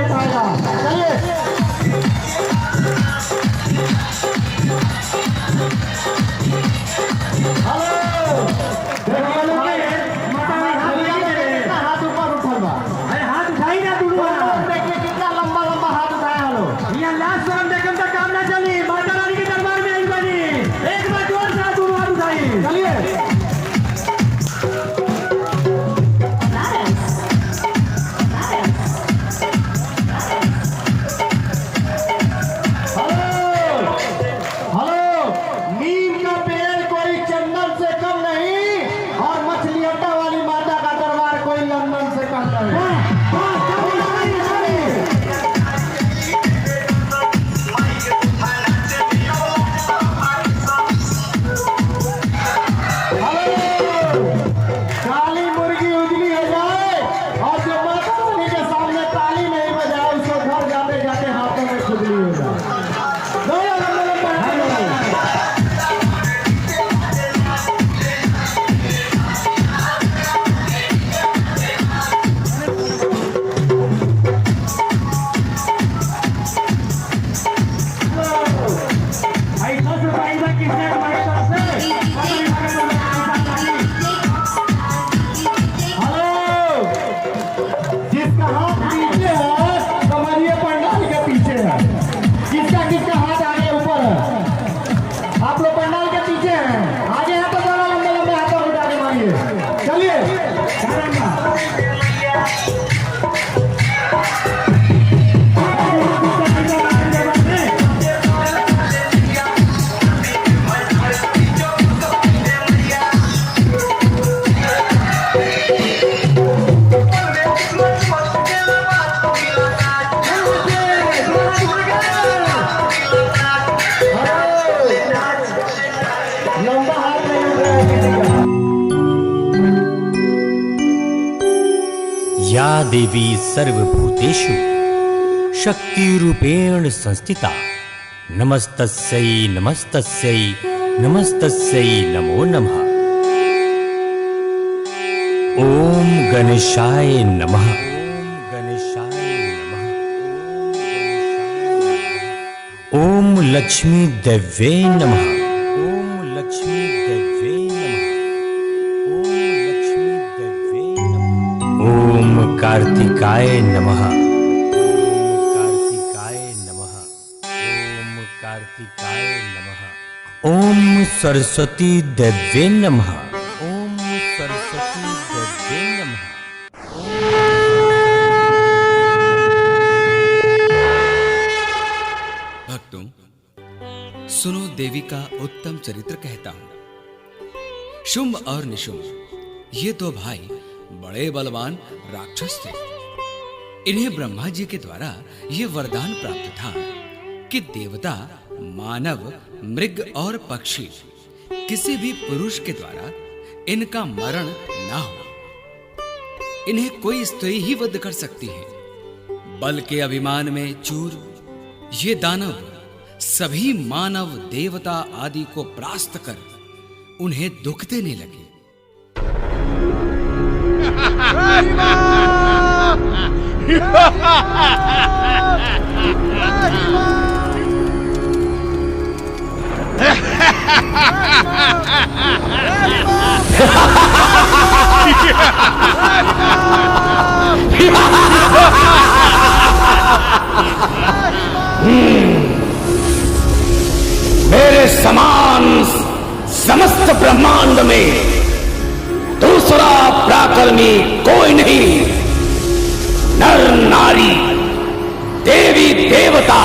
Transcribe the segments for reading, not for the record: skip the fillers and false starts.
बैठाएगा। चलिए हाथ ऊपर उठल बा। अरे हाथ उठाई ना तू देखिए कितना लंबा लंबा हाथ उठाया लो। यहाँ लास्ट हम देखम तक काम ना चली। माता रानी के दरबार में आई बनी। एक बार जोर से हाथ हाथ उठाई। चलिए या देवी सर्वभूतेषु शक्तिरूपेण संस्थिता नमस्तस्यै नमस्तस्यै नमस्तस्यै नमो नमः। ओम गणेशाय नमः। ओम गणेशाय नमः। ओम लक्ष्मी देव्यै नमः। ओम लक्ष्मी देव्यै नमः। ओम लक्ष्मी देव्यै नमः। ओम कार्तिकाय नमः। ओम कार्तिकाय नमः। ओम कार्तिकाय नमः। ओम सरस्वती देव्यै नमः। ओम सरस्वती देव्यै नमः। भक्तों, सुनो देवी का उत्तम चरित्र कहता हूं। शुंभ और निशुंभ ये दो भाई बड़े बलवान राक्षस थे। इन्हें ब्रह्मा जी के द्वारा यह वरदान प्राप्त था कि देवता, मानव, मृग और पक्षी किसी भी पुरुष के द्वारा इनका मरण ना हो। इन्हें कोई स्त्री ही वध कर सकती है। बल के अभिमान में चूर ये दानव सभी मानव, देवता आदि को परास्त कर उन्हें दुख देने लगे। मेरे समान समस्त ब्रह्मांड में दूसरा पराक्रमी कोई नहीं। नर नारी, देवी देवता,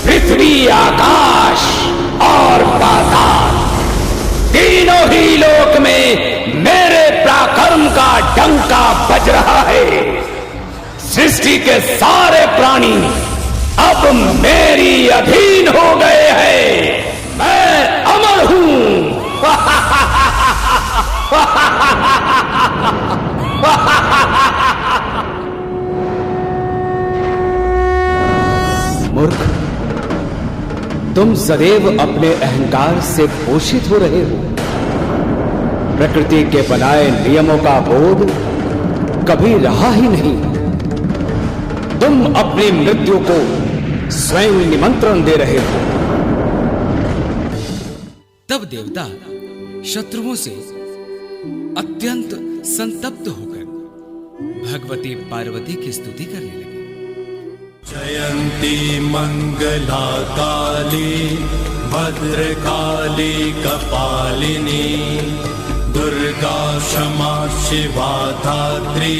पृथ्वी आकाश और पाताल, तीनों ही लोक में मेरे पराक्रम का डंका बज रहा है। सृष्टि के सारे प्राणी अब मेरी अधीन हो गए हैं। मैं अमर हूं। मूर्ख, तुम सदैव अपने अहंकार से पोषित हो रहे हो। प्रकृति के बनाए नियमों का बोध कभी रहा ही नहीं। तुम अपनी मृत्यु को स्वयं निमंत्रण दे रहे हो। तब देवता शत्रुओं से अत्यंत संतप्त होकर भगवती पार्वती की स्तुति करने लगे। जयंती मंगला काली भद्रकाली कपालिनी दुर्गा क्षमा शिवा धात्री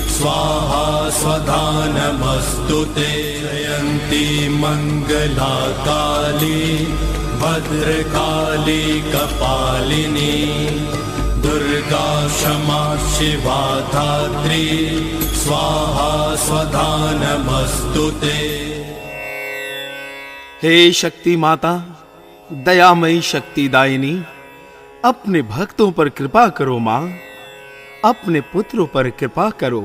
स्वाहा स्वधा नमस्तुते। जयंती मंगला काली भद्रकाली कपालिनी दुर्गा क्षमा शिवा धात्री स्वाहा स्वधा नमस्तुते। हे शक्ति माता, दयामयी शक्तिदायिनी, अपने भक्तों पर कृपा करो मां, अपने पुत्रों पर कृपा करो।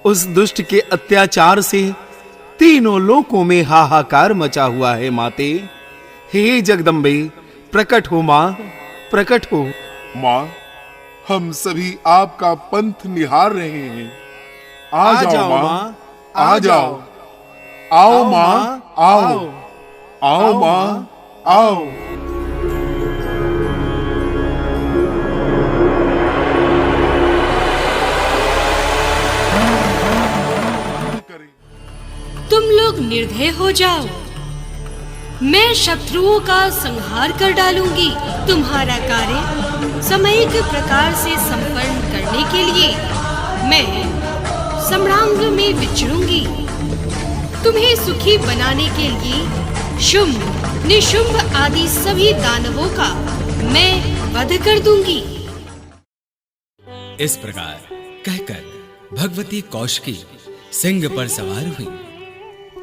उस दुष्ट के अत्याचार से तीनों लोकों में हाहाकार मचा हुआ है माते। हे जगदम्बे, प्रकट हो मां, प्रकट हो। माँ, हम सभी आपका पंथ निहार रहे हैं। आ जाओ माँ, आ जाओ। आओ माँ, आओ। आओ माँ, आओ। तुम लोग निर्दय हो जाओ, मैं शत्रुओं का संहार कर डालूंगी। तुम्हारा कार्य समयिक प्रकार से संपन्न करने के लिए मैं सम्रांग में विचरूंगी। तुम्हें सुखी बनाने के लिए शुंभ, निशुंभ आदि सभी दानवों का मैं वध कर दूंगी। इस प्रकार कहकर भगवती कौशिकी सिंह पर सवार हुई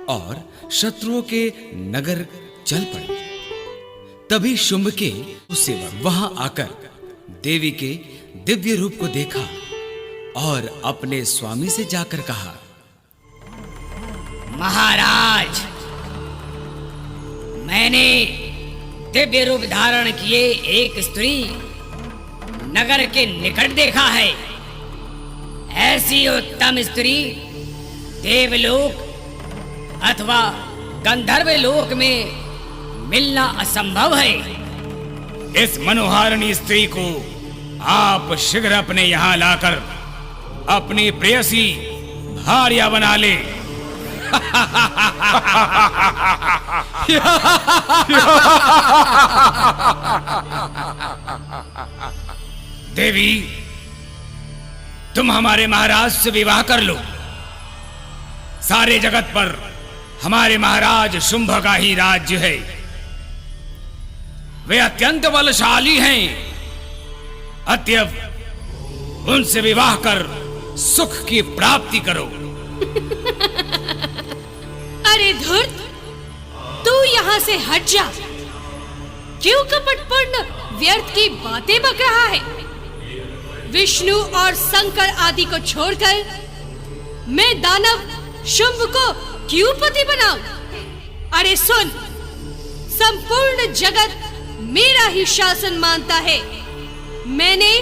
और शत्रुओं के नगर चल पड़ी। तभी शुंभ के सेवक वहां आकर देवी के दिव्य रूप को देखा और अपने स्वामी से जाकर कहा, महाराज, मैंने दिव्य रूप धारण किए एक स्त्री नगर के निकट देखा है। ऐसी उत्तम स्त्री देवलोक अथवा गंधर्व लोक में मिलना असंभव है। इस मनोहारिणी स्त्री को आप शीघ्र अपने यहाँ लाकर अपनी प्रेयसी भार्या बना ले। देवी, तुम हमारे महाराज से विवाह कर लो। सारे जगत पर हमारे महाराज शुंभ का ही राज्य है। वे अत्यंत बलशाली हैं। अतएव उनसे विवाह कर सुख की प्राप्ति करो। अरे धूर्त, तू यहाँ से हट जा। क्यों कपटपूर्ण व्यर्थ की बातें बक रहा है? विष्णु और शंकर आदि को छोड़कर मैं दानव शुंभ को क्यों पति बनाऊं? अरे सुन, संपूर्ण जगत मेरा ही शासन मानता है। मैंने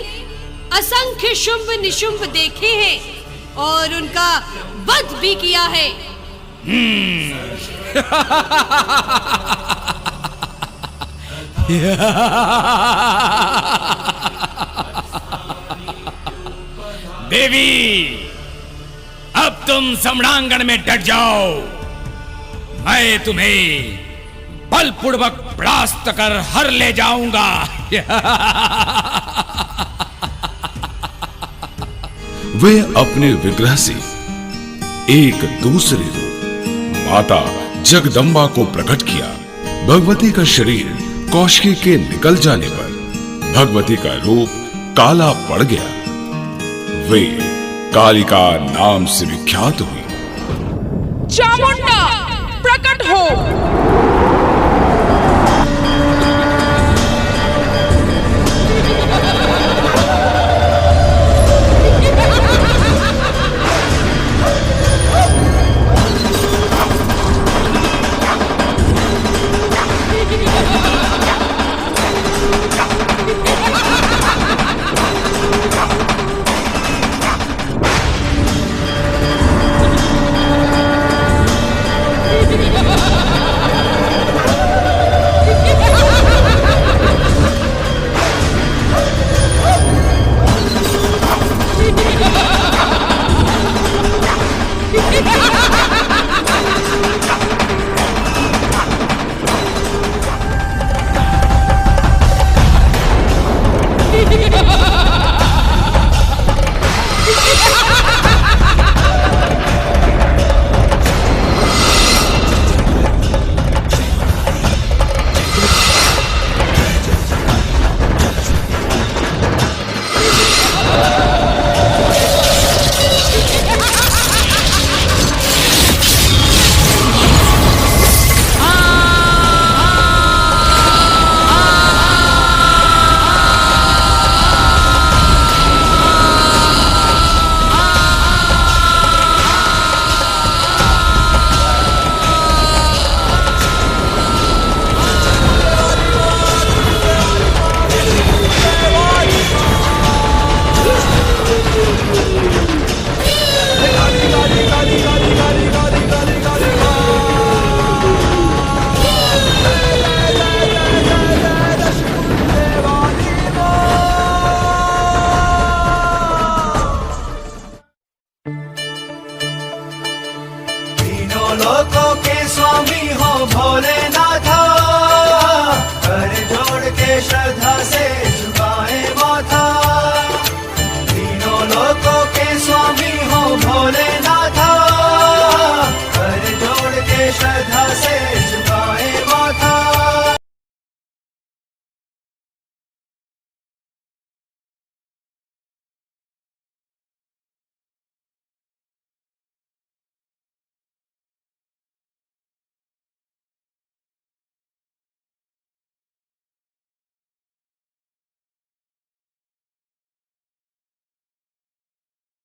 असंख्य शुंभ निशुंभ देखे हैं और उनका वध भी किया है। देवी, अब तुम सम्रांगण में डट जाओ। मैं तुम्हें बलपूर्वक परास्त कर हर ले जाऊंगा। वे अपने विग्रह से एक दूसरे रूप माता जगदम्बा को प्रकट किया। भगवती का शरीर कौशिकी के निकल जाने पर भगवती का रूप काला पड़ गया। वे कालिका नाम से विख्यात हुई। चामुंडा, प्रकट हो। तीनों लोकों के स्वामी हो भोलेनाथ, कर जोड़ के श्रद्धा से